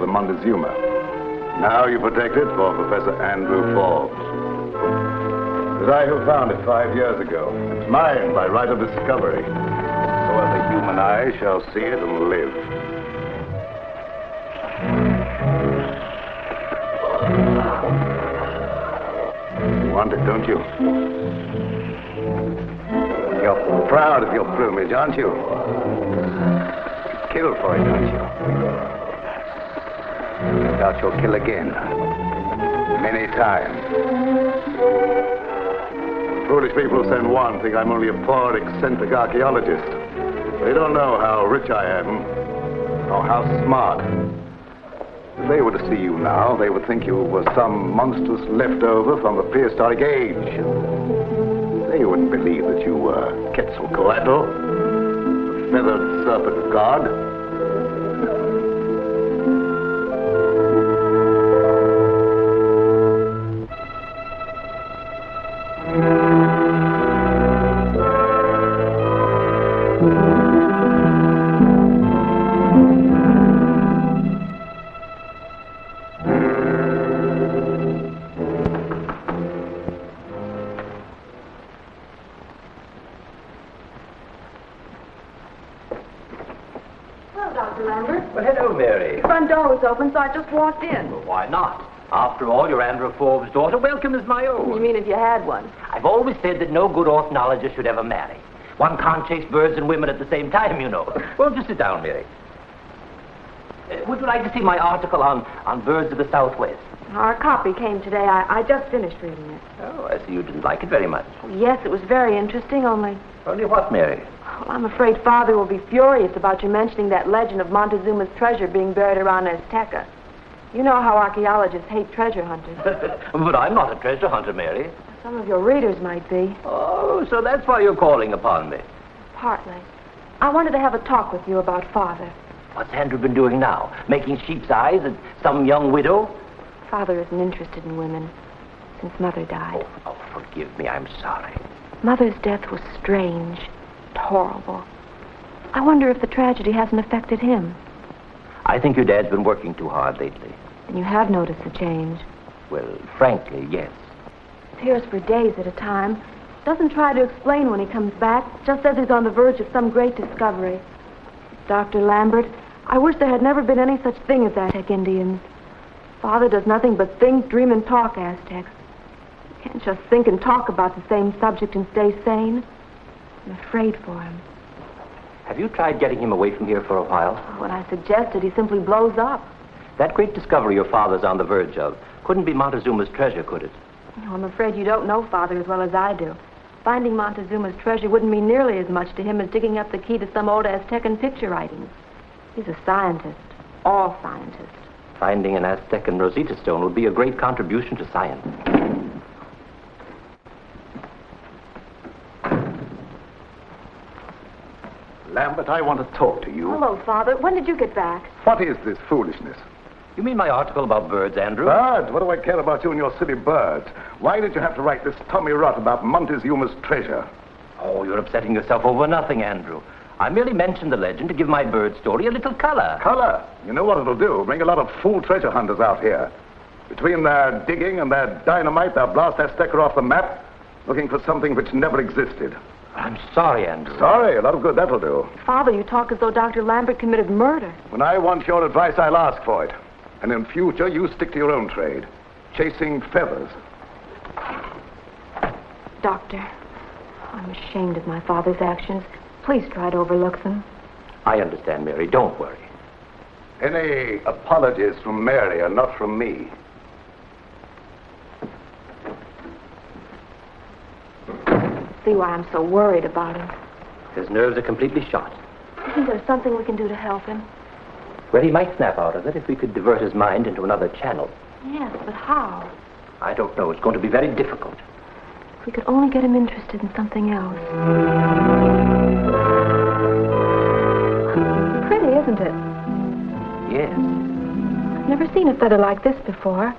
Montezuma. Now you protect it for Professor Andrew Forbes. It was I who found it 5 years ago. It's mine by right of discovery. So as a human eye shall see it and live. You want it, don't you? You're proud of your plumage, aren't you? Kill for it, aren't you? No doubt you'll kill again. Many times. Foolish people who send one think I'm only a poor, eccentric archaeologist. They don't know how rich I am, or how smart. If they were to see you now, they would think you were some monstrous leftover from the prehistoric age. They wouldn't believe that you were Quetzalcoatl, the feathered serpent god. Open, so I just walked in. Well, why not? After all, you're Andrew Forbes' daughter. Welcome as my own. You mean if you had one? I've always said that no good ornithologist should ever marry. One can't chase birds and women at the same time, you know. Well, just sit down, Mary. Would you like to see my article on birds of the Southwest? Our copy came today. I just finished reading it. Oh, I see you didn't like it very much. Yes, it was very interesting, only... Only what, Mary? Well, I'm afraid Father will be furious about you mentioning that legend of Montezuma's treasure being buried around Azteca. You know how archaeologists hate treasure hunters. But I'm not a treasure hunter, Mary. Some of your readers might be. Oh, so that's why you're calling upon me. Partly. I wanted to have a talk with you about Father. What's Andrew been doing now? Making sheep's eyes at some young widow? Father isn't interested in women since Mother died. Oh, forgive me. I'm sorry. Mother's death was strange, horrible. I wonder if the tragedy hasn't affected him. I think your dad's been working too hard lately. And you have noticed the change? Well, frankly, yes. Appears for days at a time. Doesn't try to explain when he comes back. Just says he's on the verge of some great discovery. Dr. Lambert, I wish there had never been any such thing as Aztec Indians. Father does nothing but think, dream, and talk Aztecs. You can't just think and talk about the same subject and stay sane. I'm afraid for him. Have you tried getting him away from here for a while? When I suggested, he simply blows up. That great discovery your father's on the verge of couldn't be Montezuma's treasure, could it? Oh, I'm afraid you don't know Father as well as I do. Finding Montezuma's treasure wouldn't mean nearly as much to him as digging up the key to some old Aztecan picture writings. He's a scientist. All scientists. Finding an Aztecan Rosetta Stone would be a great contribution to science. Lambert, I want to talk to you. Hello, Father. When did you get back? What is this foolishness? You mean my article about birds, Andrew? Birds? What do I care about you and your silly birds? Why did you have to write this Tommy rot about Montezuma's treasure? Oh, you're upsetting yourself over nothing, Andrew. I merely mentioned the legend to give my bird story a little color. Color? You know what it'll do? Bring a lot of fool treasure hunters out here. Between their digging and their dynamite, they'll blast Azteca off the map, looking for something which never existed. I'm sorry, Andrew. Sorry? A lot of good that'll do. Father, you talk as though Dr. Lambert committed murder. When I want your advice, I'll ask for it. And in future, you stick to your own trade. Chasing feathers. Doctor, I'm ashamed of my father's actions. Please try to overlook them. I understand, Mary. Don't worry. Any apologies from Mary are not from me. See why I'm so worried about him. His nerves are completely shot. Isn't there something we can do to help him? Well, he might snap out of it if we could divert his mind into another channel. Yes, but how? I don't know. It's going to be very difficult. If we could only get him interested in something else. Pretty, isn't it? Yes. I've never seen a feather like this before.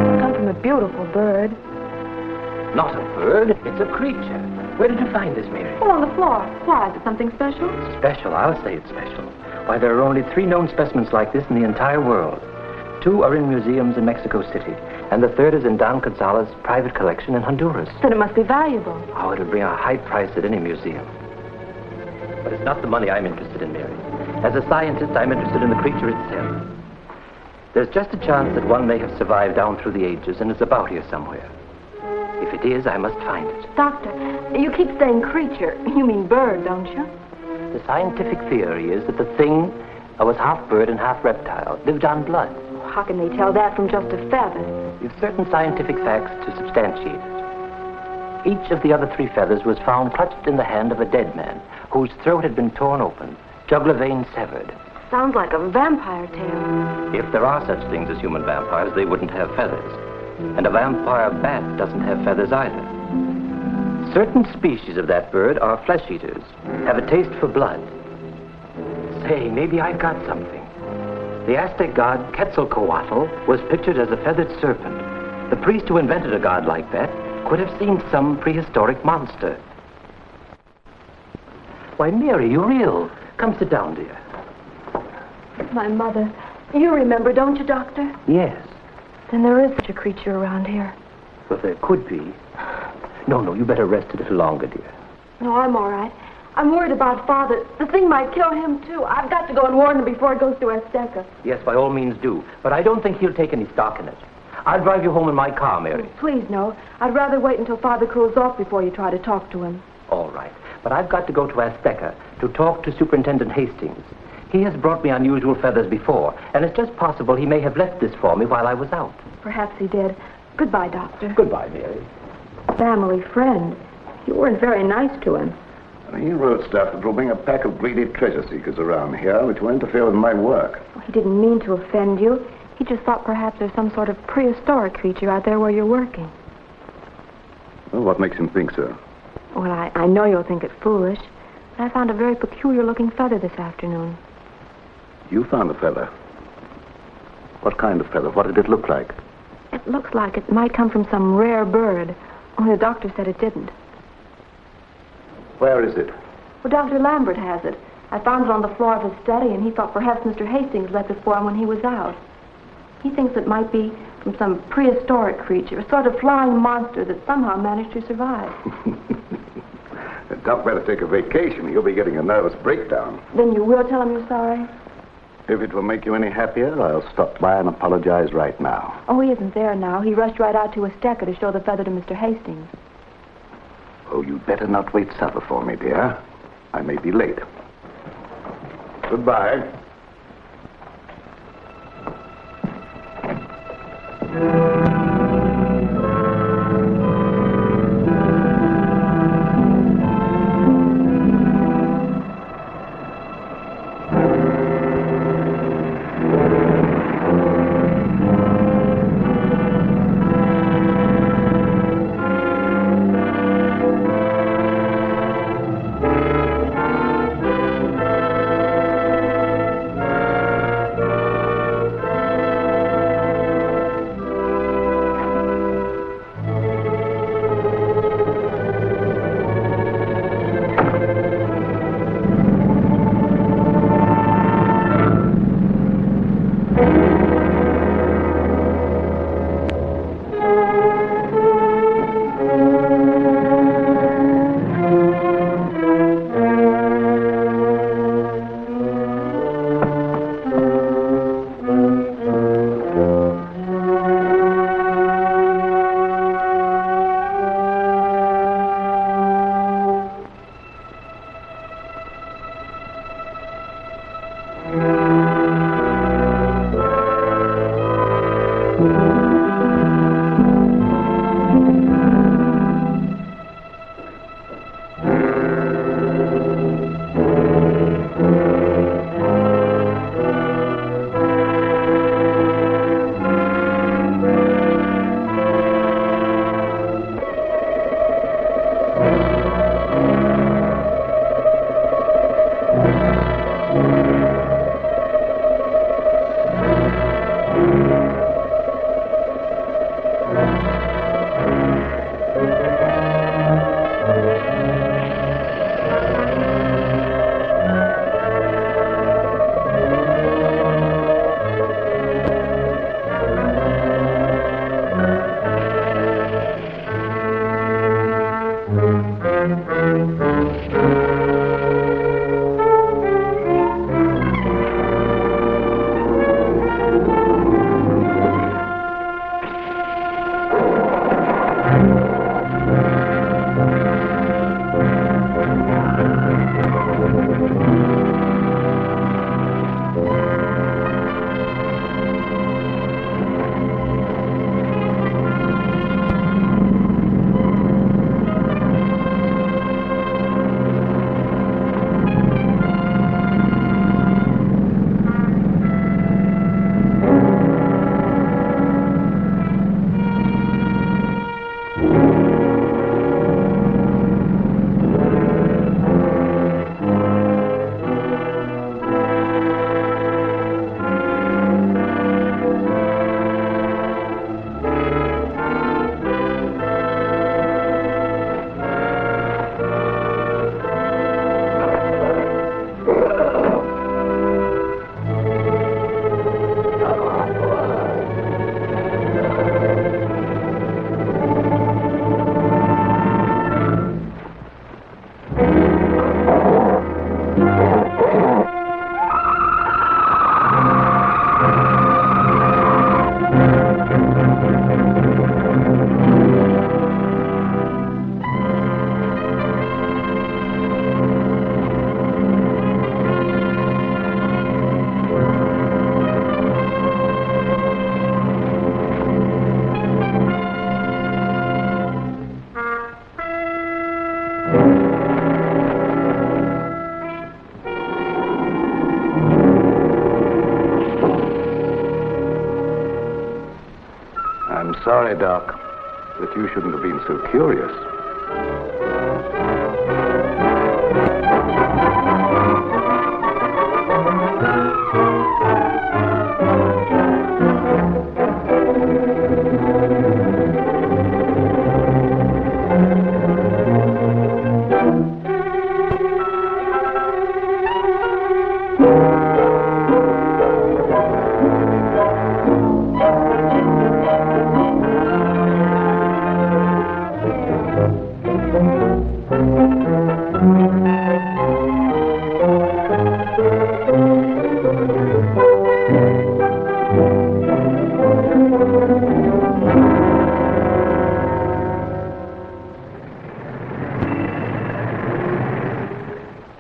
It's come from a beautiful bird. Not a bird. It's a creature. Where did you find this, Mary? Well, on the floor. Why? Is it something special? Special? I'll say it's special. Why, there are only 3 known specimens like this in the entire world. 2 are in museums in Mexico City, and the 3rd is in Don Gonzalez's private collection in Honduras. Then it must be valuable. Oh, it would bring a high price at any museum. But it's not the money I'm interested in, Mary. As a scientist, I'm interested in the creature itself. There's just a chance that one may have survived down through the ages and is about here somewhere. If it is, I must find it. Doctor, you keep saying creature. You mean bird, don't you? The scientific theory is that the thing was half bird and half reptile, lived on blood. How can they tell that from just a feather? We've certain scientific facts to substantiate it. Each of the other 3 feathers was found clutched in the hand of a dead man, whose throat had been torn open, jugular vein severed. Sounds like a vampire tale. If there are such things as human vampires, they wouldn't have feathers. And a vampire bat doesn't have feathers either. Certain species of that bird are flesh eaters, have a taste for blood. Say, maybe I've got something. The Aztec god Quetzalcoatl was pictured as a feathered serpent. The priest who invented a god like that could have seen some prehistoric monster. Why, Mary, you're ill. Come sit down, dear. My mother. You remember, don't you, Doctor? Yes. Then there is such a creature around here. Well, there could be. No, you better rest a little longer, dear. No, I'm all right. I'm worried about Father. The thing might kill him, too. I've got to go and warn him before it goes to Azteca. Yes, by all means do. But I don't think he'll take any stock in it. I'll drive you home in my car, Mary. Please, no. I'd rather wait until Father cools off before you try to talk to him. All right. But I've got to go to Azteca to talk to Superintendent Hastings. He has brought me unusual feathers before, and it's just possible he may have left this for me while I was out. Perhaps he did. Goodbye, Doctor. Goodbye, Mary. Family friend. You weren't very nice to him. And he wrote stuff that will bring a pack of greedy treasure seekers around here, which will interfere with my work. Well, he didn't mean to offend you. He just thought perhaps there's some sort of prehistoric creature out there where you're working. Well, what makes him think so? Well, I know you'll think it foolish, but I found a very peculiar-looking feather this afternoon. You found a feather? What kind of feather? What did it look like? It looks like it might come from some rare bird, only the doctor said it didn't. Where is it? Well, Dr. Lambert has it. I found it on the floor of his study, and he thought perhaps Mr. Hastings left it for him when he was out. He thinks it might be from some prehistoric creature, a sort of flying monster that somehow managed to survive. The doc better take a vacation. You'll be getting a nervous breakdown. Then you will tell him you're sorry? If it will make you any happier, I'll stop by and apologize right now. Oh, he isn't there now. He rushed right out to Azteca to show the feather to Mr. Hastings. Oh, you'd better not wait supper for me, dear. I may be late. Goodbye. sorry, Doc, that you shouldn't have been so curious.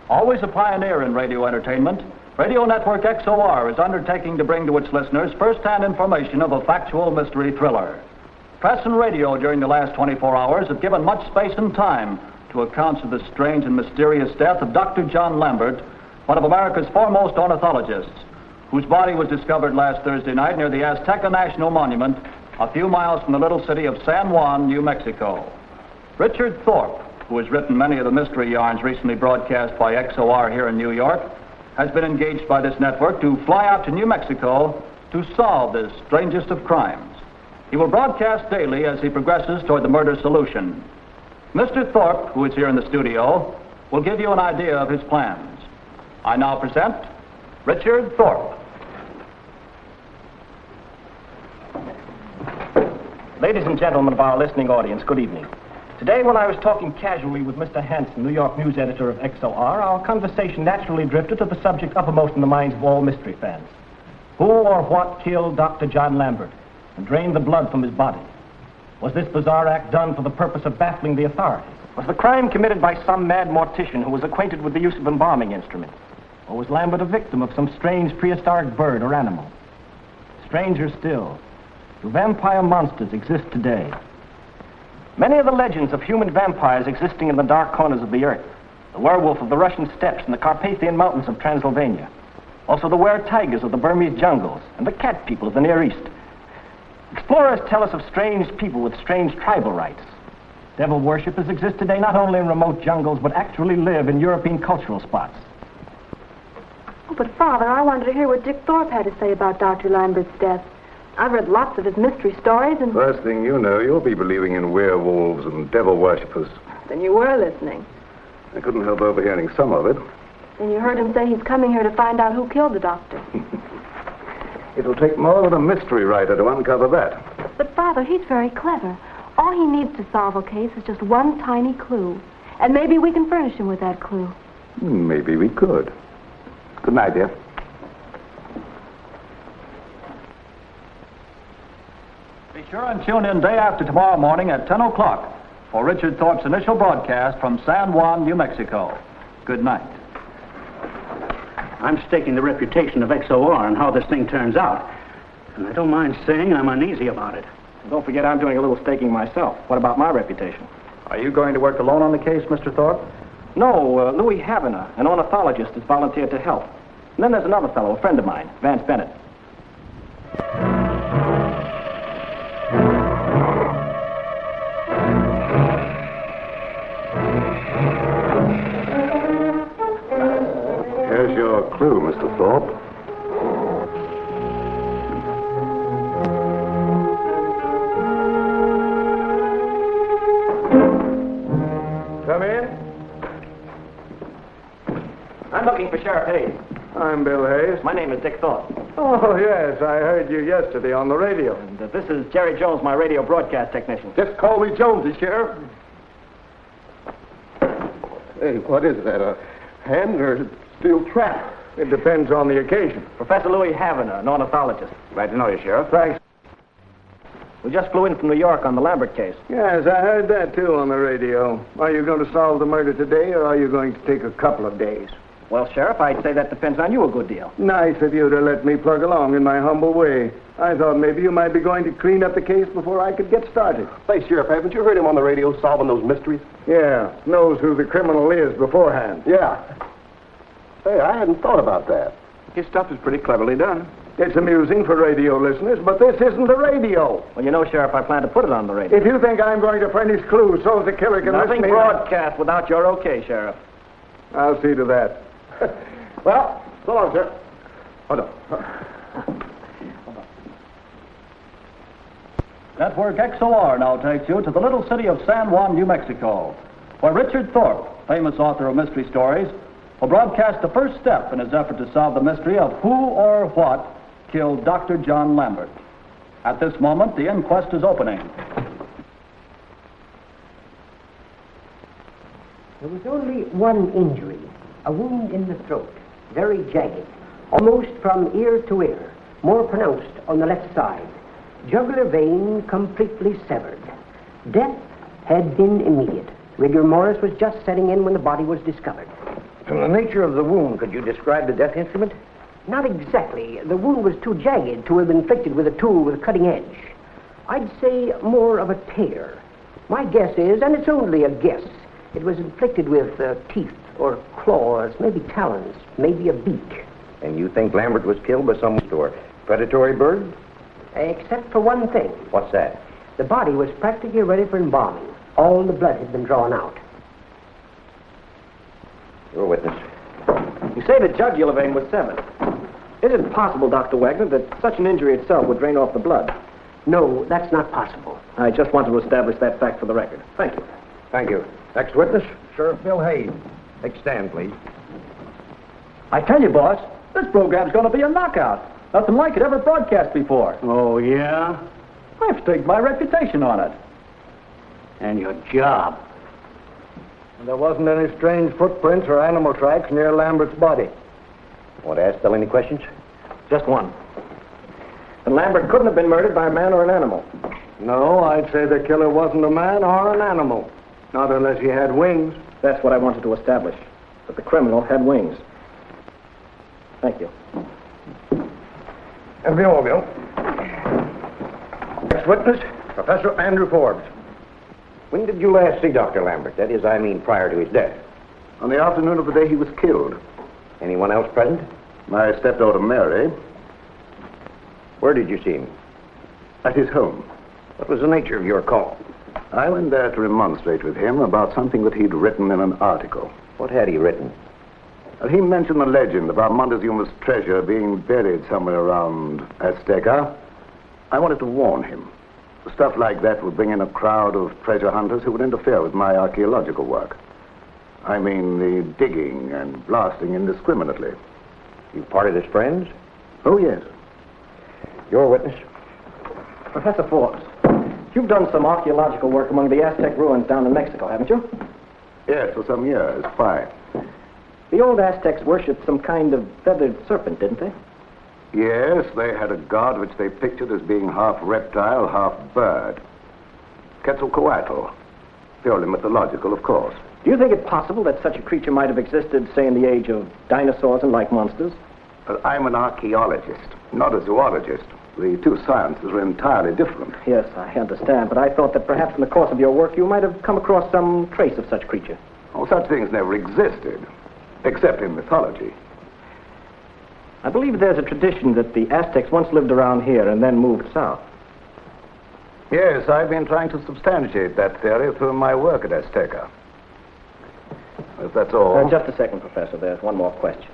Always a pioneer in radio entertainment, Radio Network XOR is undertaking to bring to its listeners first-hand information of a factual mystery thriller. Press and radio during the last 24 hours have given much space and time to accounts of the strange and mysterious death of Dr. John Lambert, one of America's foremost ornithologists, whose body was discovered last Thursday night near the Aztec National Monument, a few miles from the little city of San Juan, New Mexico. Richard Thorpe, who has written many of the mystery yarns recently broadcast by XOR here in New York, has been engaged by this network to fly out to New Mexico to solve this strangest of crimes. He will broadcast daily as he progresses toward the murder solution. Mr. Thorpe, who is here in the studio, will give you an idea of his plans. I now present Richard Thorpe. Ladies and gentlemen of our listening audience, good evening. Today, when I was talking casually with Mr. Hanson, New York news editor of XOR, our conversation naturally drifted to the subject uppermost in the minds of all mystery fans. Who or what killed Dr. John Lambert and drained the blood from his body? Was this bizarre act done for the purpose of baffling the authorities? Was the crime committed by some mad mortician who was acquainted with the use of embalming instruments? Or was Lambert a victim of some strange prehistoric bird or animal? Stranger still, do vampire monsters exist today? Many of the legends of human vampires existing in the dark corners of the earth, the werewolf of the Russian steppes and the Carpathian mountains of Transylvania, also the were-tigers of the Burmese jungles and the cat people of the Near East. Explorers tell us of strange people with strange tribal rites. Devil worshippers exist today not only in remote jungles, but actually live in European cultural spots. Oh, but Father, I wanted to hear what Dick Thorpe had to say about Dr. Lambert's death. I've read lots of his mystery stories and... First thing you know, you'll be believing in werewolves and devil worshippers. Then you were listening. I couldn't help overhearing some of it. Then you heard him say he's coming here to find out who killed the doctor. It'll take more than a mystery writer to uncover that. But Father, he's very clever. All he needs to solve a case is just one tiny clue. And maybe we can furnish him with that clue. Maybe we could. Good night, dear. Be sure and tune in day after tomorrow morning at 10 o'clock for Richard Thorpe's initial broadcast from San Juan, New Mexico. Good night. I'm staking the reputation of XOR and how this thing turns out. And I don't mind saying I'm uneasy about it. Don't forget I'm doing a little staking myself. What about my reputation? Are you going to work alone on the case, Mr. Thorpe? No, Louis Havener, an ornithologist, has volunteered to help. And then there's another fellow, a friend of mine, Vance Bennett. Here's your clue, Mr. Thorpe. Come in. I'm looking for Sheriff Hayes. I'm Bill Hayes. My name is Dick Thorpe. Oh, yes, I heard you yesterday on the radio. And this is Jerry Jones, my radio broadcast technician. Just call me Jonesy, Sheriff. Hey, what is that, a hand or steel trap? It depends on the occasion. Professor Louis Havener, an ornithologist. Glad to know you, Sheriff. Thanks. We just flew in from New York on the Lambert case. Yes, I heard that, too, on the radio. Are you going to solve the murder today, or are you going to take a couple of days? Well, Sheriff, I'd say that depends on you a good deal. Nice of you to let me plug along in my humble way. I thought maybe you might be going to clean up the case before I could get started. Say, Sheriff, haven't you heard him on the radio solving those mysteries? Yeah, knows who the criminal is beforehand. Yeah. Hey, I hadn't thought about that. His stuff is pretty cleverly done. It's amusing for radio listeners, but this isn't the radio. Well, you know, Sheriff, I plan to put it on the radio. If you think I'm going to furnish clues so the killer can Nothing listen to broadcast without your okay, Sheriff. I'll see to that. Well, so long, sir. Hold on. Network XOR now takes you to the little city of San Juan, New Mexico, where Richard Thorpe, famous author of mystery stories, will broadcast the first step in his effort to solve the mystery of who or what killed Dr. John Lambert. At this moment, the inquest is opening. There was only one injury, a wound in the throat, very jagged, almost from ear to ear, more pronounced on the left side. Jugular vein completely severed. Death had been immediate. Rigor mortis was just setting in when the body was discovered. From the nature of the wound, could you describe the death instrument? Not exactly. The wound was too jagged to have been inflicted with a tool with a cutting edge. I'd say more of a tear. My guess is, and it's only a guess, it was inflicted with teeth or claws, maybe talons, maybe a beak. And you think Lambert was killed by some or predatory bird? Except for one thing. What's that? The body was practically ready for embalming. All the blood had been drawn out. You're a witness. You say the jugular vein was severed. Is it possible, Dr. Wagner, that such an injury itself would drain off the blood? No, that's not possible. I just wanted to establish that fact for the record. Thank you. Thank you. Next witness, Sheriff Bill Hayes. Take stand, please. I tell you, boss, this program's going to be a knockout. Nothing like it ever broadcast before. Oh, yeah? I've staked my reputation on it. And your job. There wasn't any strange footprints or animal tracks near Lambert's body. Want to ask Bill any questions? Just one. And Lambert couldn't have been murdered by a man or an animal. No, I'd say the killer wasn't a man or an animal. Not unless he had wings. That's what I wanted to establish, that the criminal had wings. Thank you. That'll be all, Bill. Next witness, Professor Andrew Forbes. When did you last see Dr. Lambert? That is, I mean, prior to his death. On the afternoon of the day he was killed. Anyone else present? My stepdaughter Mary. Where did you see him? At his home. What was the nature of your call? I went there to remonstrate with him about something that he'd written in an article. What had he written? He mentioned the legend about Montezuma's treasure being buried somewhere around Azteca. I wanted to warn him. Stuff like that would bring in a crowd of treasure hunters who would interfere with my archaeological work. I mean, the digging and blasting indiscriminately. You parted as friends? Oh, yes. Your witness? Professor Forbes, you've done some archaeological work among the Aztec ruins down in Mexico, haven't you? Yes, for some years. 5. The old Aztecs worshipped some kind of feathered serpent, didn't they? Yes, they had a god which they pictured as being half reptile, half bird. Quetzalcoatl. Purely mythological, of course. Do you think it possible that such a creature might have existed, say, in the age of dinosaurs and like monsters? But I'm an archaeologist, not a zoologist. The two sciences are entirely different. Yes, I understand, but I thought that perhaps in the course of your work you might have come across some trace of such creature. Oh, such things never existed, except in mythology. I believe there's a tradition that the Aztecs once lived around here and then moved south. Yes, I've been trying to substantiate that theory through my work at Azteca. If that's all. Just a second, Professor. There's one more question.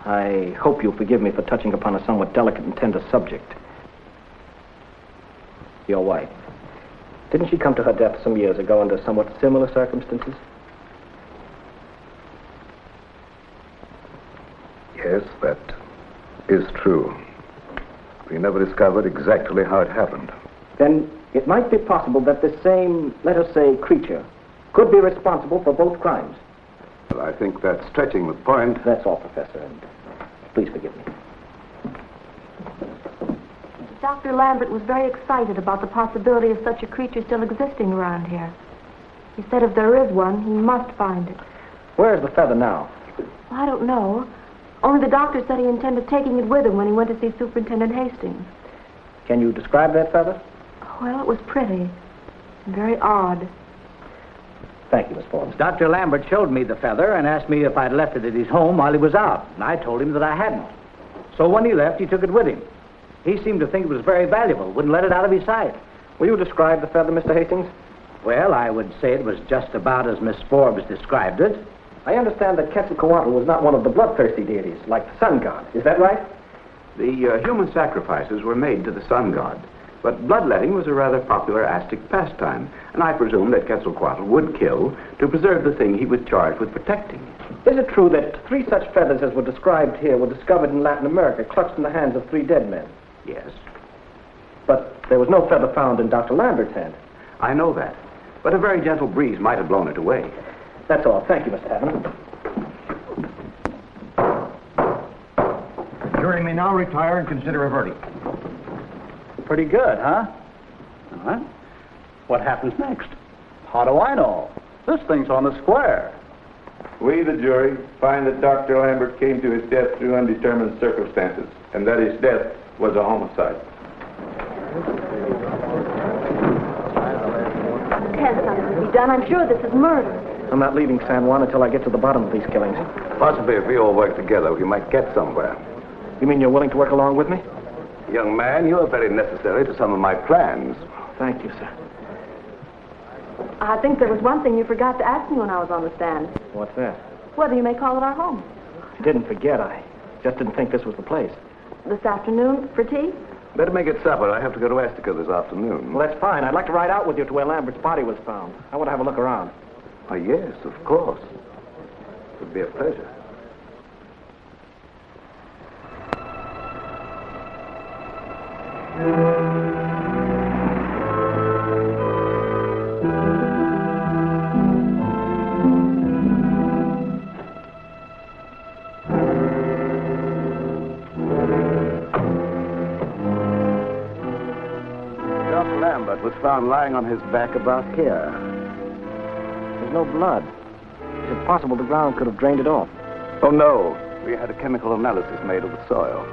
I hope you'll forgive me for touching upon a somewhat delicate and tender subject. Your wife. Didn't she come to her death some years ago under somewhat similar circumstances? Yes, that is true. We never discovered exactly how it happened. Then it might be possible that the same, let us say, creature could be responsible for both crimes. Well, I think that's stretching the point. That's all, Professor, and please forgive me. Dr. Lambert was very excited about the possibility of such a creature still existing around here. He said if there is one, he must find it. Where is the feather now? Well, I don't know. Only the doctor said he intended taking it with him when he went to see Superintendent Hastings. Can you describe that feather? Well, it was pretty and very odd. Thank you, Miss Forbes. Dr. Lambert showed me the feather and asked me if I'd left it at his home while he was out, and I told him that I hadn't. So when he left, he took it with him. He seemed to think it was very valuable, wouldn't let it out of his sight. Will you describe the feather, Mr. Hastings? Well, I would say it was just about as Miss Forbes described it. I understand that Quetzalcoatl was not one of the bloodthirsty deities, like the sun god. Is that right? The human sacrifices were made to the sun god, but bloodletting was a rather popular Aztec pastime, and I presume that Quetzalcoatl would kill to preserve the thing he was charged with protecting. Is it true that 3 such feathers as were described here were discovered in Latin America, clutched in the hands of 3 dead men? Yes, But there was no feather found in Dr. Lambert's hand. I know that, but a very gentle breeze might have blown it away. That's all. Thank you, Mr. Hammond. Jury may now retire and consider a verdict. Pretty good, huh? All right. What happens next? How do I know? This thing's on the square. We, the jury, find that Dr. Lambert came to his death through undetermined circumstances, and that his death was a homicide. Can't something be done? I'm sure this is murder. I'm not leaving San Juan until I get to the bottom of these killings. Possibly if we all work together, we might get somewhere. You mean you're willing to work along with me? Young man, you are very necessary to some of my plans. Thank you, sir. I think there was one thing you forgot to ask me when I was on the stand. What's that? Whether you may call it our home. I didn't forget. I just didn't think this was the place. This afternoon for tea? Better make it supper. I have to go to Aztec this afternoon. Well, that's fine. I'd like to ride out with you to where Lambert's body was found. I want to have a look around. Oh, yes, of course. It would be a pleasure. Dr. Lambert was found lying on his back about here. There's no blood. Is it possible the ground could have drained it off? Oh, no. We had a chemical analysis made of the soil.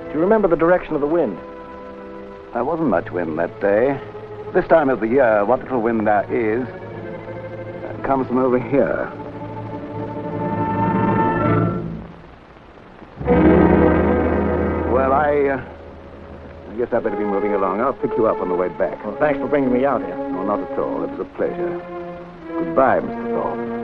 Do you remember the direction of the wind? There wasn't much wind that day. This time of the year, what little wind there is comes from over here. Well, I guess I better be moving along. I'll pick you up on the way back. Well, thanks for bringing me out here. No, not at all. It was a pleasure. Goodbye, Mr. Thorne.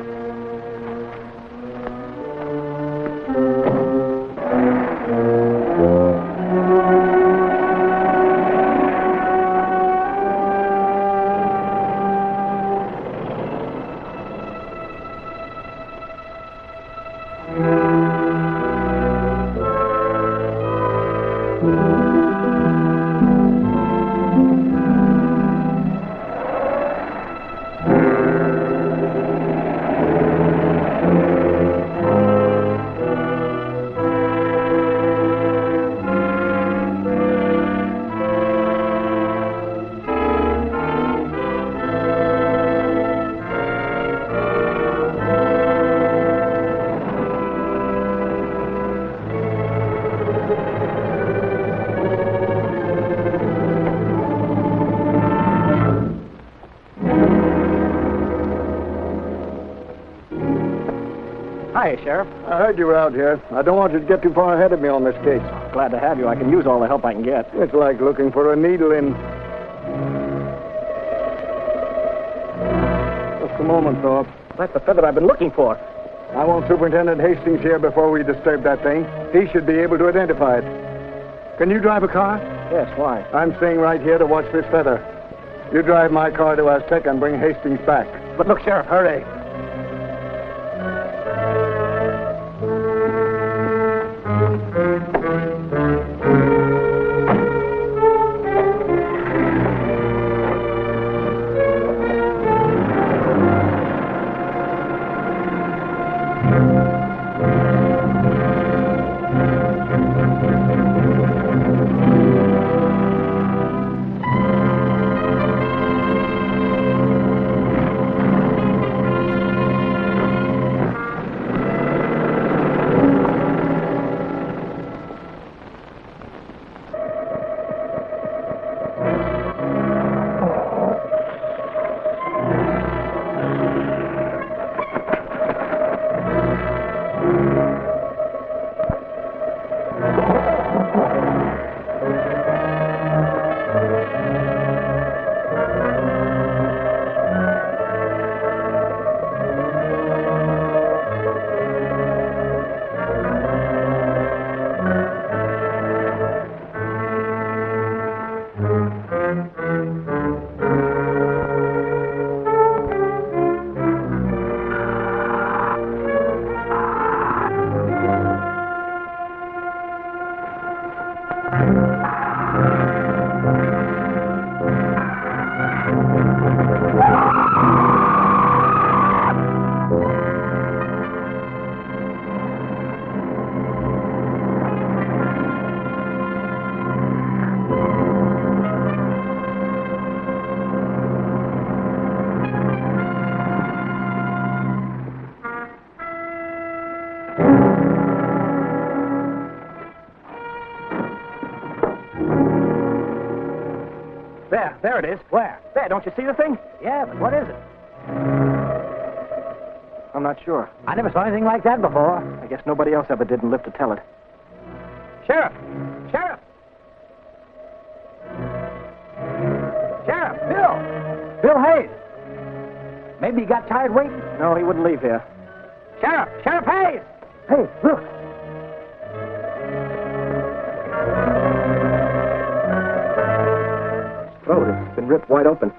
Hi, Sheriff. I heard you were out here. I don't want you to get too far ahead of me on this case. Glad to have you. I can use all the help I can get. It's like looking for a needle in... Just a moment, Thorpe. That's the feather I've been looking for. I want Superintendent Hastings here before we disturb that thing. He should be able to identify it. Can you drive a car? Yes, why? I'm staying right here to watch this feather. You drive my car to Aztec and bring Hastings back. But look, Sheriff, hurry. there it is. Where? There, don't you see the thing? Yeah, but what is it? I'm not sure. I never saw anything like that before. I guess nobody else ever did and lived to tell it. Sheriff! Sheriff! Sheriff! Bill! Bill Hayes! Maybe he got tired waiting. No, he wouldn't leave here. Sheriff! Sheriff Hayes! Hey, look! His throat has been ripped wide open.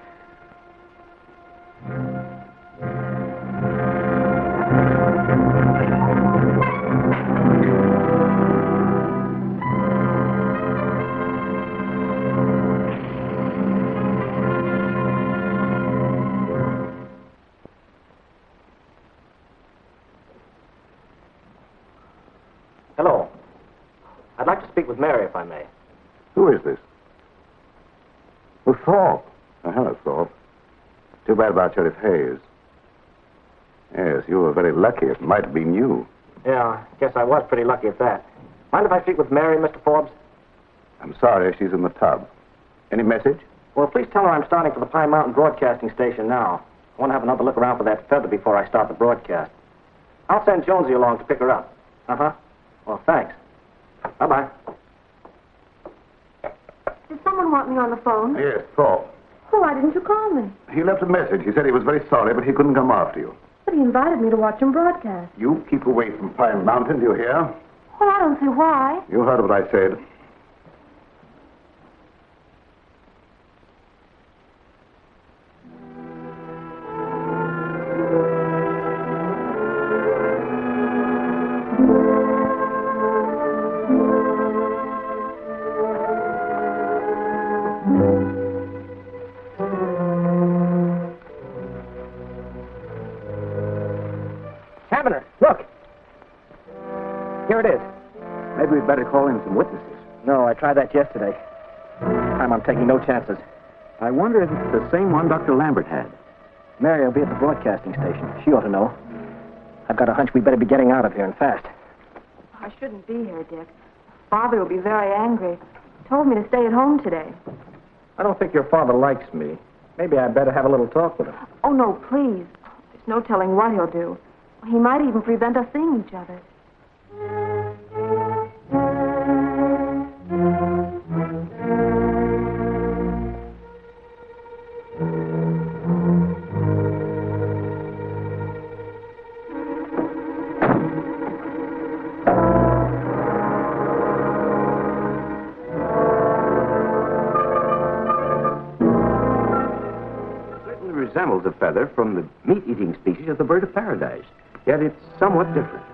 Hello. I'd like to speak with Mary, if I may. Who is this? Oh, Thorpe. Oh, hello, Thorpe. Too bad about Sheriff Hayes. Yes, you were very lucky. It might have been you. Yeah, I guess I was pretty lucky at that. Mind if I speak with Mary, Mr. Forbes? I'm sorry, she's in the tub. Any message? Well, please tell her I'm starting for the Pine Mountain Broadcasting Station now. I want to have another look around for that feather before I start the broadcast. I'll send Jonesy along to pick her up. Uh-huh. Well, thanks. Bye-bye. Did someone want me on the phone? Yes, Thorpe. Well, why didn't you call me? He left a message. He said he was very sorry, but he couldn't come after you. But he invited me to watch him broadcast. You keep away from Pine Mountain, do you hear? Well, I don't see why. You heard what I said. Cabinet, look. Here it is. Maybe we'd better call in some witnesses. No, I tried that yesterday. This time I'm taking no chances. I wonder if it's the same one Dr. Lambert had. Mary will be at the broadcasting station. She ought to know. I've got a hunch we'd better be getting out of here and fast. I shouldn't be here, Dick. Father will be very angry. He told me to stay at home today. I don't think your father likes me. Maybe I'd better have a little talk with him. Oh, no, please. There's no telling what he'll do. He might even prevent us seeing each other. Certainly resembles a feather from the meat-eating species of the bird of paradise. Yet it's somewhat different.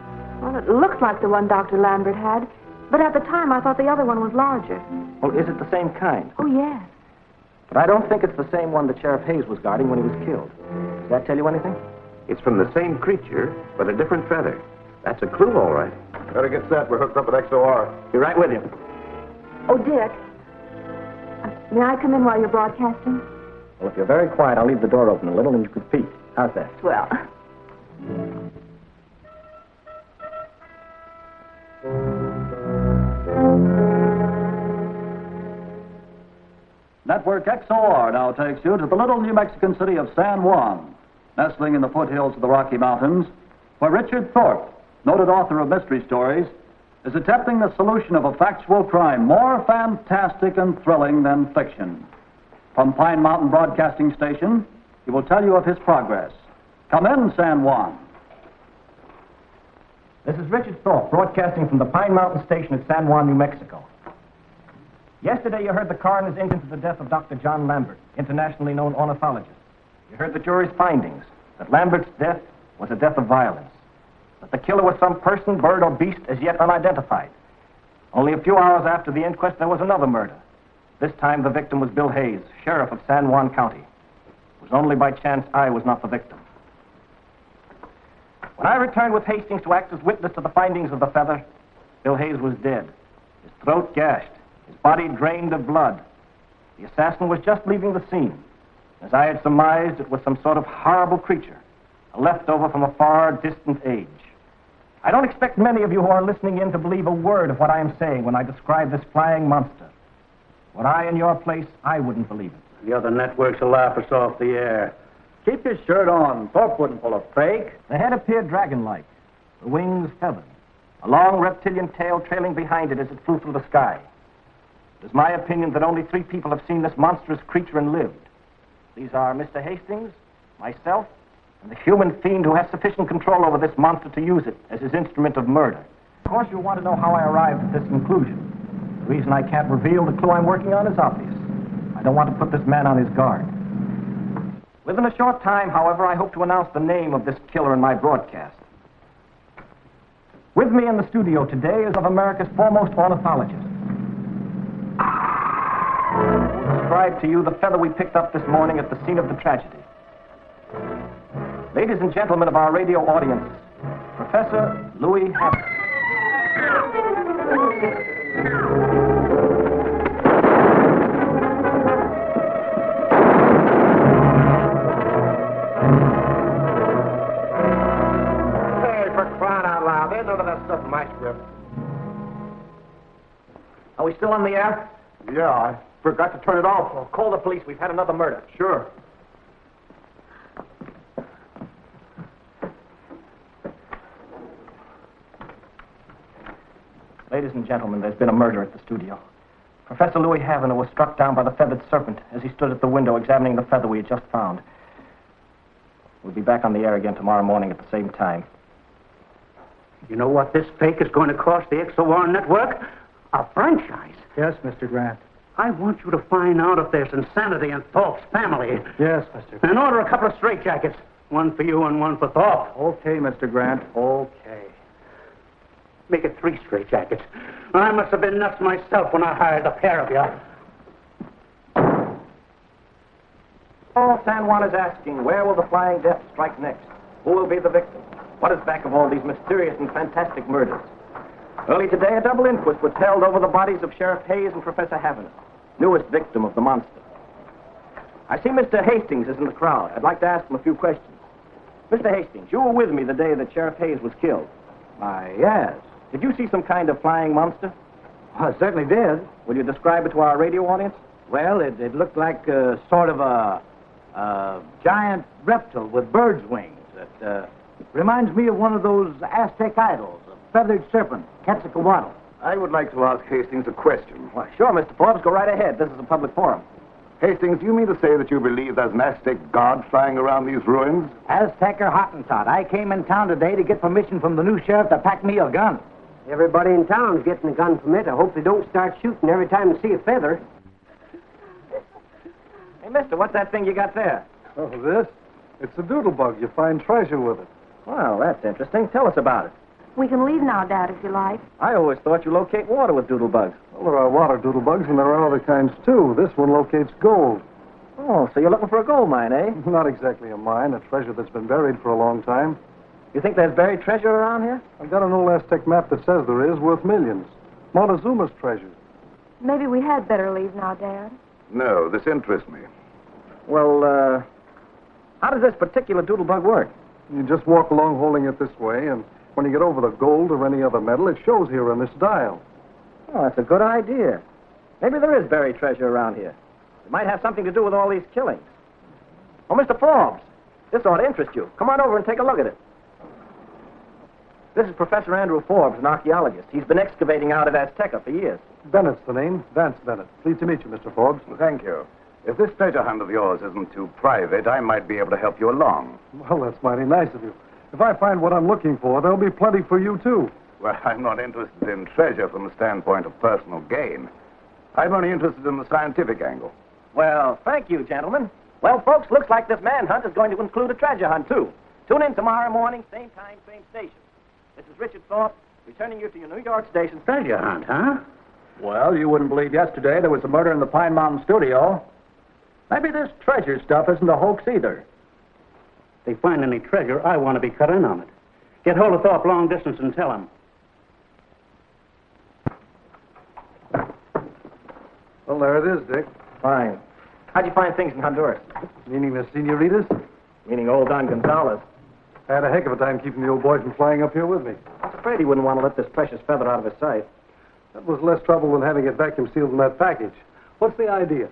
Well, it looks like the one Dr. Lambert had, but at the time I thought the other one was larger. Oh, is it the same kind? Oh, yes. But I don't think it's the same one that Sheriff Hayes was guarding when he was killed. Does that tell you anything? It's from the same creature, but a different feather. That's a clue, all right. Better get set. We're hooked up at XOR. Be right with you. Oh, Dick. May I come in while you're broadcasting? Well, if you're very quiet, I'll leave the door open a little and you could peek. How's that? Well. Network XOR now takes you to the little New Mexican city of San Juan, nestling in the foothills of the Rocky Mountains, where Richard Thorpe, noted author of mystery stories, is attempting the solution of a factual crime more fantastic and thrilling than fiction. From Pine Mountain Broadcasting Station, he will tell you of his progress. Come in, San Juan. This is Richard Thorpe, broadcasting from the Pine Mountain Station at San Juan, New Mexico. Yesterday, you heard the coroner's into the death of Dr. John Lambert, internationally known ornithologist. You heard the jury's findings, that Lambert's death was a death of violence, that the killer was some person, bird, or beast as yet unidentified. Only a few hours after the inquest, there was another murder. This time, the victim was Bill Hayes, sheriff of San Juan County. It was only by chance I was not the victim. When I returned with Hastings to act as witness to the findings of the feather, Bill Hayes was dead, his throat gashed, his body drained of blood. The assassin was just leaving the scene. As I had surmised, it was some sort of horrible creature, a leftover from a far distant age. I don't expect many of you who are listening in to believe a word of what I am saying when I describe this flying monster. Were I in your place, I wouldn't believe it. The other networks will laugh us off the air. Keep your shirt on. Thorpe wouldn't pull a fake. The head appeared dragon-like, the wings feathered, a long reptilian tail trailing behind it as it flew through the sky. It is my opinion that only 3 people have seen this monstrous creature and lived. These are Mr. Hastings, myself, and the human fiend who has sufficient control over this monster to use it as his instrument of murder. Of course, you'll want to know how I arrived at this conclusion. The reason I can't reveal the clue I'm working on is obvious. I don't want to put this man on his guard. Within a short time, however, I hope to announce the name of this killer in my broadcast. With me in the studio today is of America's foremost ornithologist. We'll describe to you the feather we picked up this morning at the scene of the tragedy. Ladies and gentlemen of our radio audience, Professor Louis Hammond. Are we still on the air? Yeah, I forgot to turn it off. Well, call the police. We've had another murder. Sure. Ladies and gentlemen, there's been a murder at the studio. Professor Louis Havener was struck down by the feathered serpent as he stood at the window examining the feather we had just found. We'll be back on the air again tomorrow morning at the same time. You know what this fake is going to cost the XOR network? A franchise. Yes, Mr. Grant. I want you to find out if there's insanity in Thorpe's family. Yes, Mr. Grant. And order a couple of straitjackets. One for you and one for Thorpe. Okay, Mr. Grant. Okay. Make it 3 straitjackets. I must have been nuts myself when I hired the pair of you. All San Juan is asking, where will the Flying Death strike next? Who will be the victim? What is back of all these mysterious and fantastic murders? Early today, a double inquest was held over the bodies of Sheriff Hayes and Professor Havener, newest victim of the monster. I see Mr. Hastings is in the crowd. I'd like to ask him a few questions. Mr. Hastings, you were with me the day that Sheriff Hayes was killed. Why, yes. Did you see some kind of flying monster? I certainly did. Will you describe it to our radio audience? Well, it looked like sort of a giant reptile with bird's wings. That reminds me of one of those Aztec idols, a feathered serpent, Quetzalcoatl. I would like to ask Hastings a question. Why, sure, Mr. Forbes. Go right ahead. This is a public forum. Hastings, do you mean to say that you believe there's an Aztec god flying around these ruins? Aztec or Hottentot. I came in town today to get permission from the new sheriff to pack me a gun. Everybody in town's getting a gun permit. I hope they don't start shooting every time they see a feather. Hey, mister, what's that thing you got there? Oh, this? It's a doodlebug. You find treasure with it. Well, that's interesting. Tell us about it. We can leave now, Dad, if you like. I always thought you locate water with doodlebugs. Well, there are water doodlebugs, and there are other kinds, too. This one locates gold. Oh, so you're looking for a gold mine, eh? Not exactly a mine, a treasure that's been buried for a long time. You think there's buried treasure around here? I've got an old Aztec map that says there is, worth millions. Montezuma's treasure. Maybe we had better leave now, Dad. No, this interests me. Well, how does this particular doodlebug work? You just walk along holding it this way, and when you get over the gold or any other metal, it shows here on this dial. Oh, that's a good idea. Maybe there is buried treasure around here. It might have something to do with all these killings. Oh, Mr. Forbes, this ought to interest you. Come on over and take a look at it. This is Professor Andrew Forbes, an archaeologist. He's been excavating out at Azteca for years. Bennett's the name. Vance Bennett. Pleased to meet you, Mr. Forbes. Thank you. If this treasure hunt of yours isn't too private, I might be able to help you along. Well, that's mighty nice of you. If I find what I'm looking for, there'll be plenty for you, too. Well, I'm not interested in treasure from the standpoint of personal gain. I'm only interested in the scientific angle. Well, thank you, gentlemen. Well, folks, looks like this manhunt is going to include a treasure hunt, too. Tune in tomorrow morning, same time, same station. This is Richard Thorpe, returning you to your New York station. Treasure hunt, huh? Well, you wouldn't believe yesterday there was a murder in the Pine Mountain studio. Maybe this treasure stuff isn't a hoax either. If they find any treasure, I want to be cut in on it. Get hold of Thorpe long distance and tell him. Well, there it is, Dick. Fine. How'd you find things in Honduras? Meaning the senoritas? Meaning old Don Gonzalez. I had a heck of a time keeping the old boy from flying up here with me. I was afraid he wouldn't want to let this precious feather out of his sight. That was less trouble than having it vacuum sealed in that package. What's the idea?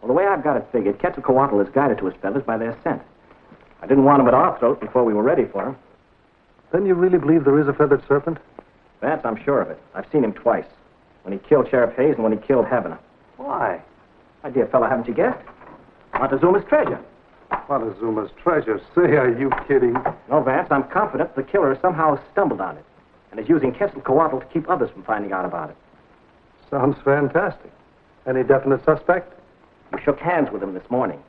Well, the way I've got it figured, Quetzalcoatl is guided to his feathers by their scent. I didn't want him at our throat before we were ready for him. Then you really believe there is a feathered serpent? Vance, I'm sure of it. I've seen him twice. When he killed Sheriff Hayes and when he killed Havana. Why? My dear fellow, haven't you guessed? Montezuma's treasure. Montezuma's treasure? Say, are you kidding? No, Vance, I'm confident the killer somehow stumbled on it and is using Quetzalcoatl to keep others from finding out about it. Sounds fantastic. Any definite suspect? You shook hands with him this morning.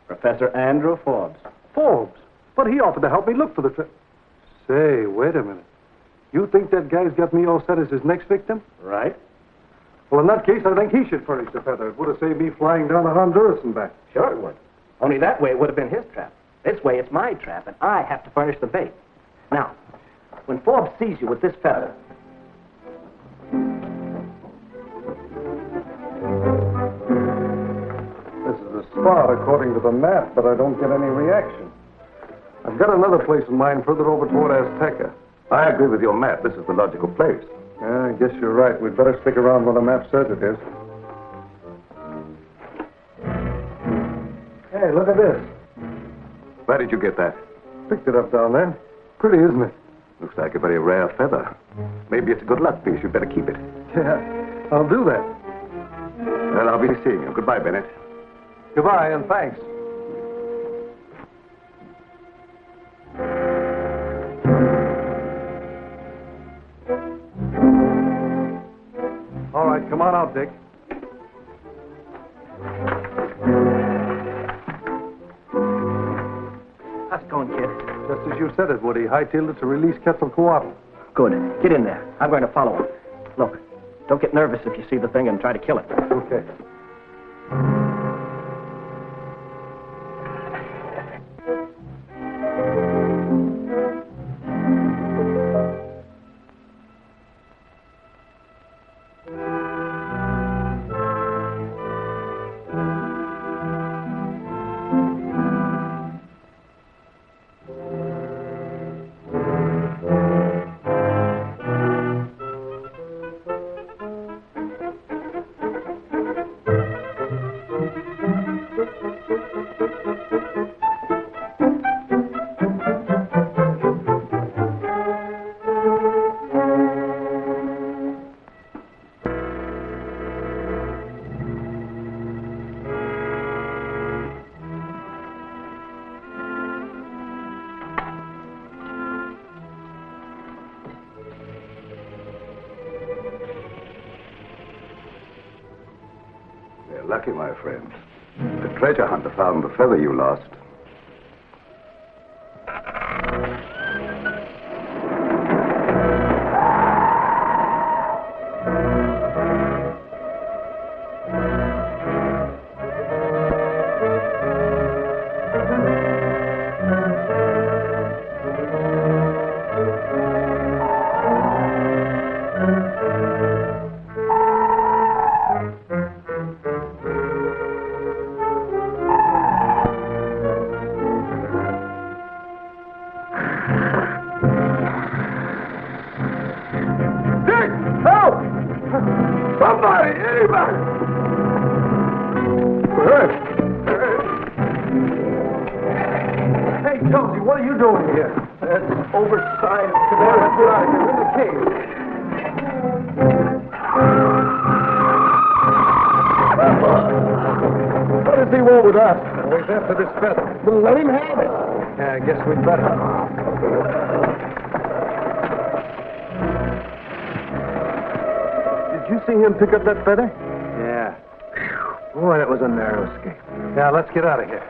Professor Andrew Forbes. Forbes? But he offered to help me look for the treasure. Say, wait a minute. You think that guy's got me all set as his next victim? Right. Well, in that case, I think he should furnish the feather. It would have saved me flying down to Honduras and back. Sure it would. Only that way it would have been his trap. This way it's my trap, and I have to furnish the bait. Now, when Forbes sees you with this feather... This is the spot, according to the map, but I don't get any reaction. I've got another place in mind further over toward Azteca. I agree with your map. This is the logical place. Yeah, I guess you're right. We'd better stick around where the map says it is. Hey, look at this. Where did you get that? Picked it up down there. Pretty, isn't it? Looks like a very rare feather. Maybe it's a good luck piece. You'd better keep it. Yeah, I'll do that. Well, I'll be seeing you. Goodbye, Bennett. Goodbye, and thanks. All right, come on out, Dick. How's it going, kid? Just as you said it, Woody. Hightailed it to release Quetzalcoatl. Good. Get in there. I'm going to follow him. Look, don't get nervous if you see the thing and try to kill it. Okay. Lucky, my friend. The treasure hunter found the feather you lost. After this feather. Well, let him have it. Yeah, I guess we'd better. Did you see him pick up that feather? Yeah. Boy, that was a narrow escape. Yeah, let's get out of here.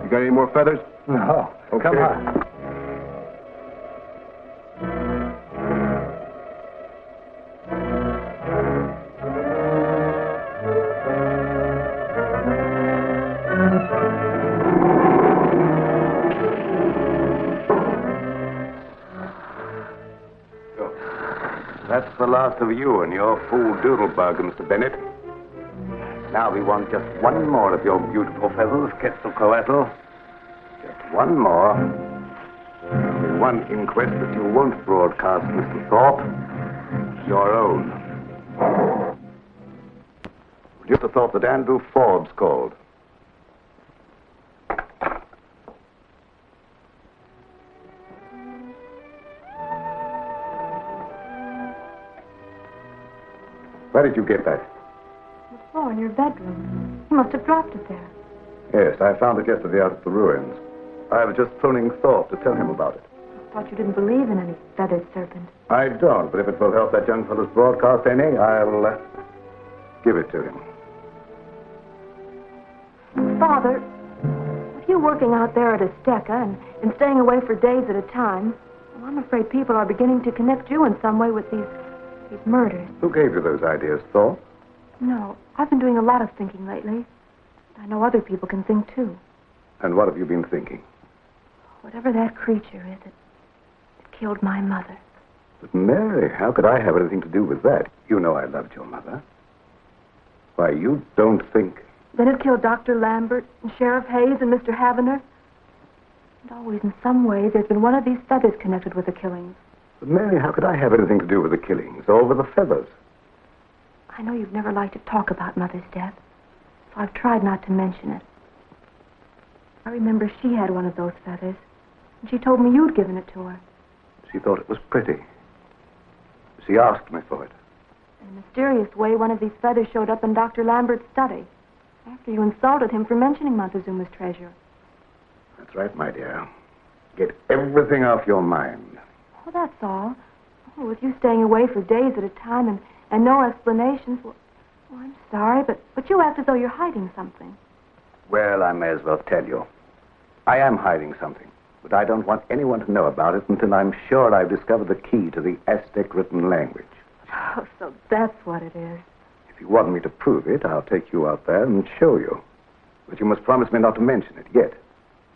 You got any more feathers? No. Okay. Come on. That's the last of you and your fool doodlebug, Mr. Bennett. Now we want just one more of your beautiful feathers, Quetzalcoatl. Just one more. There'll be one inquest that you won't broadcast, Mr. Thorpe. your own. You'd have thought that Andrew Forbes called. Where did you get that? The floor in your bedroom. You must have dropped it there. Yes, I found it yesterday out at the ruins. I was just phoning Thorpe to tell him about it. I thought you didn't believe in any feathered serpent. I don't, but if it will help that young fellow's broadcast any, I'll give it to him. Father, with you working out there at Azteca and staying away for days at a time, well, I'm afraid people are beginning to connect you in some way with these murders. Who gave you those ideas, Thorpe? No, I've been doing a lot of thinking lately. I know other people can think, too. And what have you been thinking? Whatever that creature is, it killed my mother. But Mary, how could I have anything to do with that? You know I loved your mother. Why, you don't think... Then it killed Dr. Lambert and Sheriff Hayes and Mr. Havener. And always, in some way, there's been one of these feathers connected with the killings. But Mary, how could I have anything to do with the killings or with the feathers? I know you've never liked to talk about Mother's death, so I've tried not to mention it. I remember she had one of those feathers, and she told me you'd given it to her. She thought it was pretty. She asked me for it. In a mysterious way, one of these feathers showed up in Dr. Lambert's study, after you insulted him for mentioning Montezuma's treasure. That's right, my dear. Get everything off your mind. Oh, that's all. Oh, with you staying away for days at a time and no explanations, well, I'm sorry, but you act as though you're hiding something. Well, I may as well tell you. I am hiding something, but I don't want anyone to know about it until I'm sure I've discovered the key to the Aztec written language. Oh, so that's what it is. If you want me to prove it, I'll take you out there and show you. But you must promise me not to mention it yet.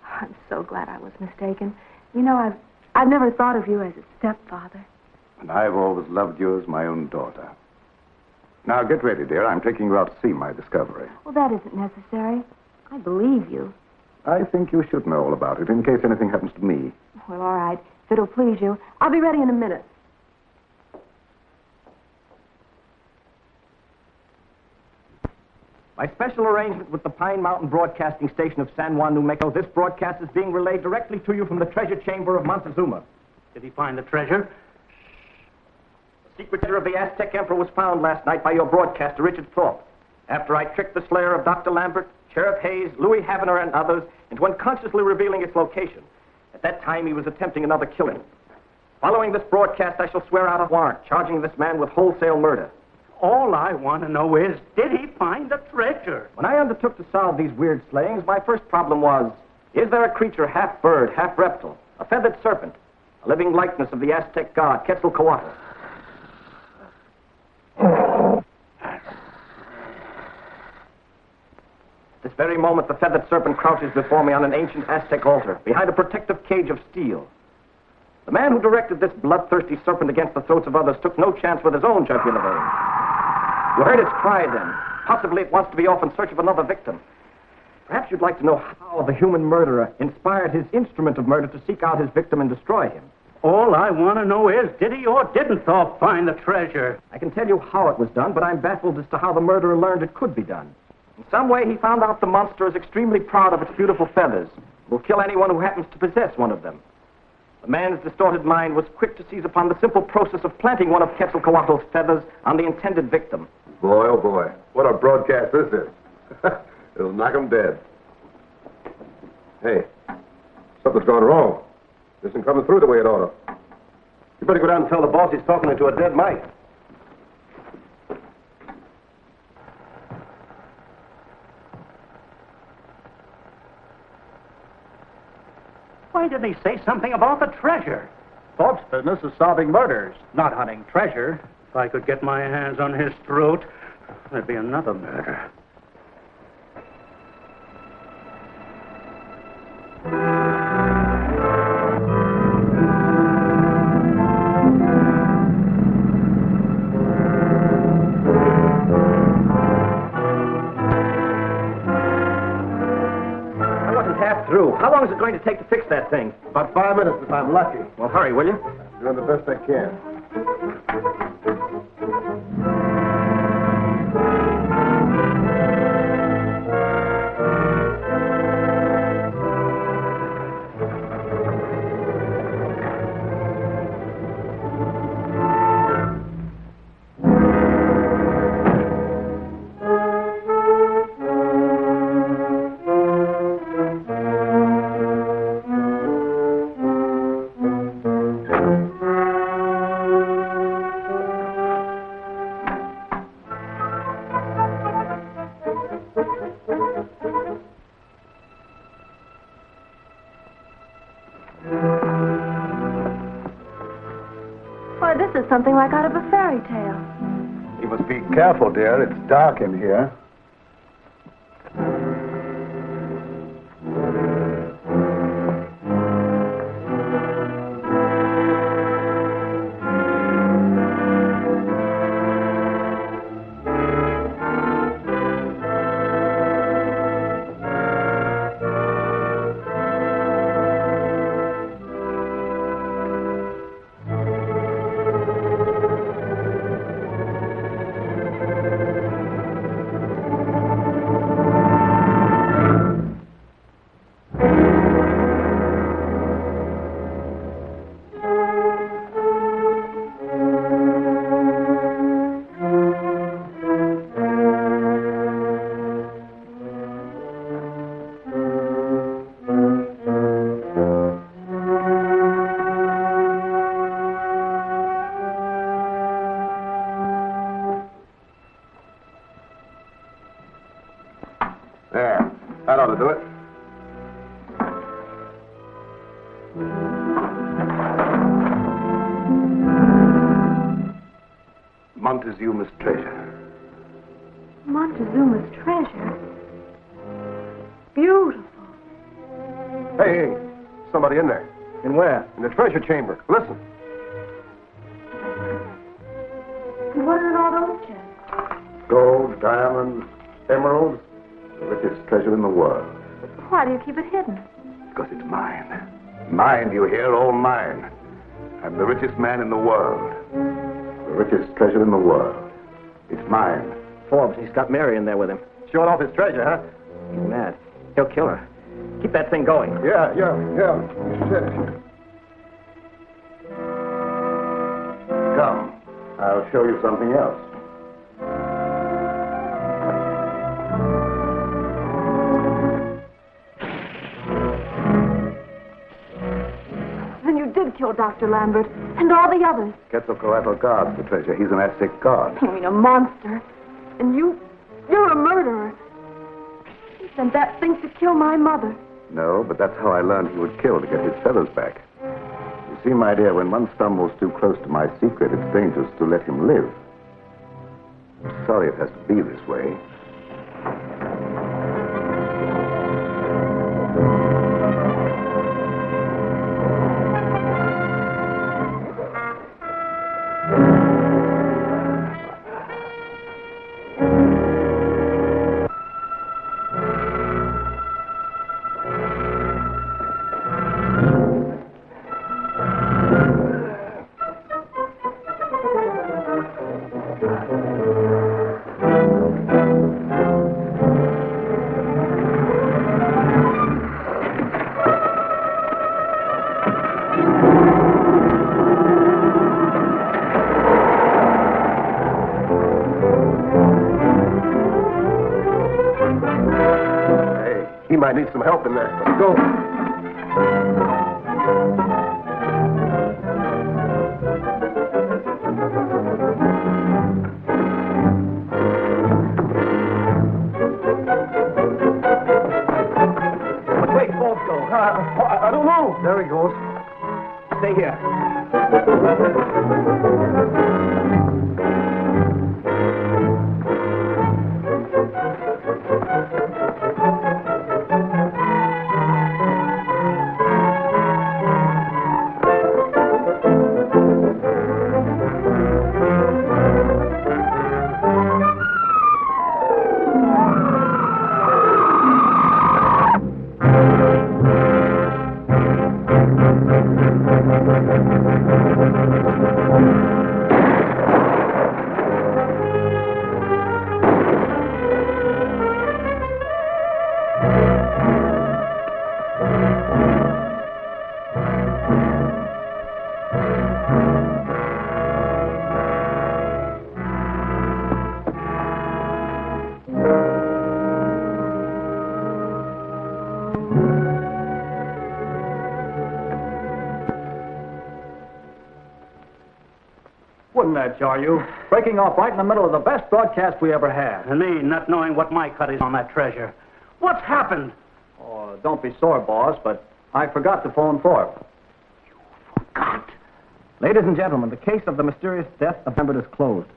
I'm so glad I was mistaken. You know, I've never thought of you as a stepfather. And I've always loved you as my own daughter. Now, get ready, dear. I'm taking you out to see my discovery. Well, that isn't necessary. I believe you. I think you should know all about it in case anything happens to me. Well, all right. If it'll please you. I'll be ready in a minute. By special arrangement with the Pine Mountain Broadcasting Station of San Juan, New Mexico, this broadcast is being relayed directly to you from the treasure chamber of Montezuma. Did he find the treasure? The secret treasure of the Aztec Emperor was found last night by your broadcaster, Richard Thorpe, after I tricked the slayer of Dr. Lambert, Sheriff Hayes, Louis Havener, and others into unconsciously revealing its location. At that time, he was attempting another killing. Following this broadcast, I shall swear out a warrant charging this man with wholesale murder. All I want to know is, did he find the treasure? When I undertook to solve these weird slayings, my first problem was, is there a creature half bird, half reptile, a feathered serpent, a living likeness of the Aztec god Quetzalcoatl? This very moment, the feathered serpent crouches before me on an ancient Aztec altar, behind a protective cage of steel. The man who directed this bloodthirsty serpent against the throats of others took no chance with his own jugular vein. You heard its cry then. Possibly it wants to be off in search of another victim. Perhaps you'd like to know how the human murderer inspired his instrument of murder to seek out his victim and destroy him. All I want to know is, did he or didn't Thorpe find the treasure? I can tell you how it was done, but I'm baffled as to how the murderer learned it could be done. In some way, he found out the monster is extremely proud of its beautiful feathers. Will kill anyone who happens to possess one of them. The man's distorted mind was quick to seize upon the simple process of planting one of Quetzalcoatl's feathers on the intended victim. Boy, oh boy, what a broadcast this is. It'll knock him dead. Hey, something's gone wrong. This isn't coming through the way it ought to. You better go down and tell the boss he's talking into a dead mic. Why didn't he say something about the treasure? Thorpe's business is solving murders, not hunting treasure. If I could get my hands on his throat, there'd be another murder. I wasn't half through. How long is it going to take to fix that thing? About 5 minutes if I'm lucky. Well, hurry, will you? Doing the best I can. Why, this is something like out of a fairy tale. You must be careful, dear. It's dark in here. There. That ought to do it. Montezuma's treasure. Montezuma's treasure? Beautiful. Hey, somebody in there. In where? In the treasure chamber. Listen. And what are in all those chests? Gold, diamonds, emeralds. The richest treasure in the world. Why do you keep it hidden? Because it's mine. Mine, do you hear? All mine. I'm the richest man in the world. The richest treasure in the world. It's mine. Forbes, he's got Mary in there with him. Showing off his treasure, huh? He's mad. He'll kill her. Keep that thing going. Yeah. Come. I'll show you something else. Then you did kill Dr. Lambert and all the others. Quetzalcoatl guards the treasure. He's an Aztec god. You mean a monster. And you're a murderer. You sent that thing to kill my mother. No, but that's how I learned he would kill to get his feathers back. You see, my dear, when one stumbles too close to my secret, it's dangerous to let him live. I'm sorry it has to be this way. I need some help in there. Let's go. Which way Forbes go? I don't know. There he goes. Stay here. Wouldn't that jar you? Breaking off right in the middle of the best broadcast we ever had. And me not knowing what my cut is on that treasure. What's happened? Oh, don't be sore, boss, but I forgot to phone Thorpe. God. Ladies and gentlemen, the case of the mysterious death of Lambert is closed.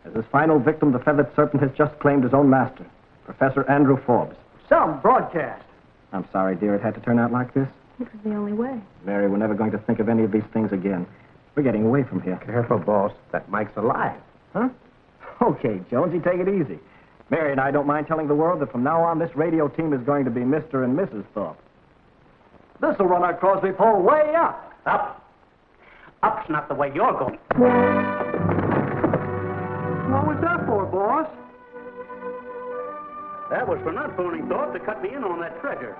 As his final victim, the feathered serpent has just claimed his own master, Professor Andrew Forbes. Some broadcast. I'm sorry, dear, it had to turn out like this. It was the only way. Mary, we're never going to think of any of these things again. We're getting away from here. Careful, boss. That Mike's alive. Huh? Okay, Jonesy, take it easy. Mary and I don't mind telling the world that from now on, this radio team is going to be Mr. and Mrs. Thorpe. This'll run our Crosby pole way up. Up. Up's not the way you're going. What was that for, boss? That was for not phoning Thorpe to cut me in on that treasure.